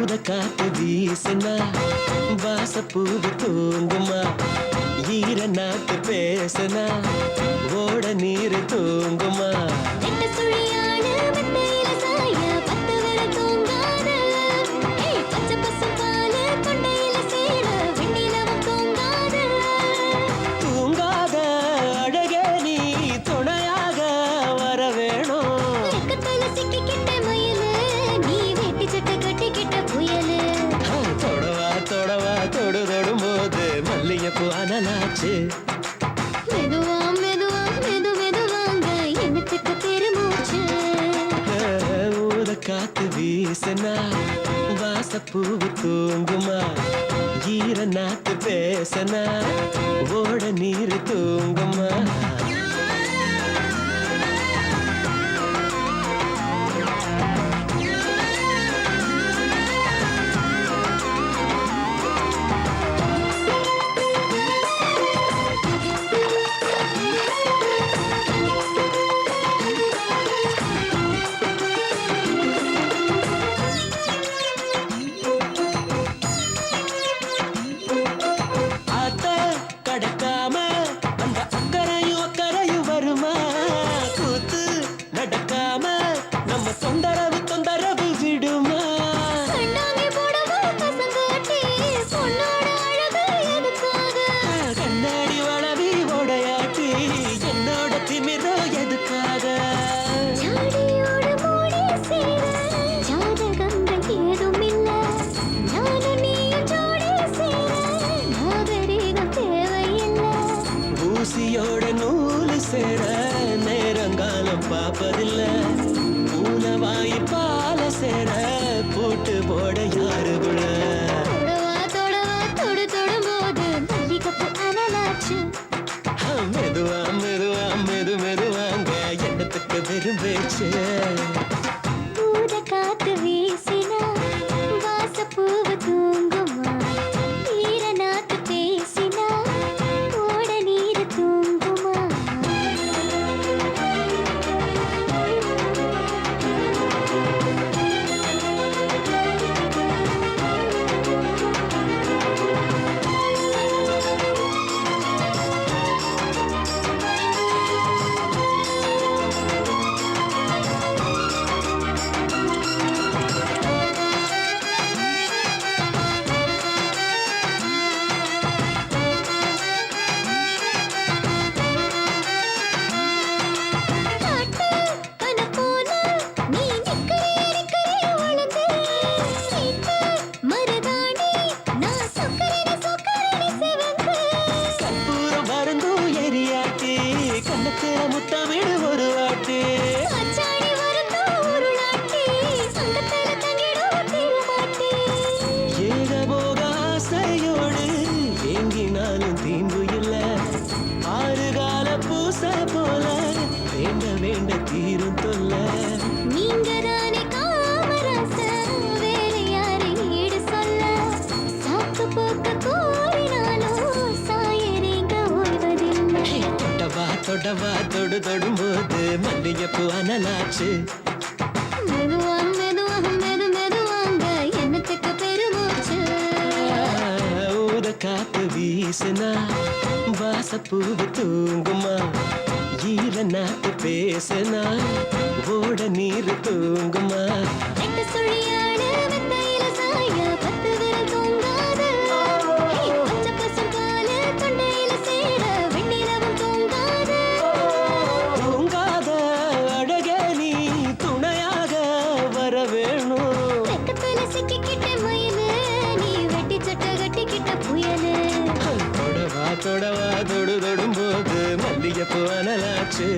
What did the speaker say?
காத்து வீசுனா வாசப்பூவு தூங்குமா ஈர நாட்டு பேசுனா ஓட நீர் தூங்குமா தூங்காத அழகே நீ துணையாக வர வேணும் தொடவா தொடவா தொடு தொடும் போது மல்லிகைப்பூ அனலாச்சு மெதுவா மெதுவா மெது மெதுவாங்க என்னத்துக்கு பெருமூச்சு ஊத காத்து வீசுனா வாசப்பூவு தூங்குமா ஈர நாத்து பேசனா ஓட நீர் தூங்குமா கடக்காம அந்த அக்கறையும் அக்கறையும் வருமா கூத்து நடக்காம நம்ம தொந்தரவு தொந்தரவு விடுமா கண்ணாடி வளவி உடையாட்டி என்னோட திமிரோ எதுக்காக ஊசியோட நூலு சேர நேரங்காலம் பார்ப்பதில்ல ஊனவாயி பால சேர போட்டு போட யாருக்குள்ள மெதுவா மெதுவா மெது மெதுவாங்க எண்ணத்துக்கு வெறும் பேச்சு காத்து வீசினா வாசப்பூவு தூங்குமா ஈர நாத்து பேசினா ஓட நீர் தூங்குமா கண்ணத்துல முத்தமிடு ஒரு வாட்டி ஏகபோக ஆசையோடு ஏங்கினாலும் தீம்பு இல்ல ஆறுகால பூச போல வேண்ட வேண்ட தீரும் தொல்ல நீங்க தானே காமராச வேற யாரை ஈடு சொல்ல சாக்கு போக்க கோரினாலும் சாயரேங்க ஓய்வதில்லை தொடவா தொடு தொடும்போது மல்லிகைப்பூ அனலாச்சு மெதுவா மெதுவா மெது மெதுவாங்க என்னத்துக்கு பெருமூச்சு ஊத காத்து வீசுனா வாசப்பூவு தூங்குமா ஈர நாட்டு பேசுனா ஓட நீர் தூங்குமா சுழியாடு மெத்தையில சாய பத்து விரல் தூங்காது பச்சை பசும் பாலு தொண்டையில சேர வெண்ணிலவும் தூங்காது தூங்காத அழகே நீ துணையாக வர வேணும் வெக்கத்துல சிக்கிக்கிட்ட மயிலு நீ வெட்டி சட்டை கட்டிக்கிட்ட புயலு தொடவா தொடவா தொடு தொடும்போது மல்லிகைப்பூ அனலாச்சு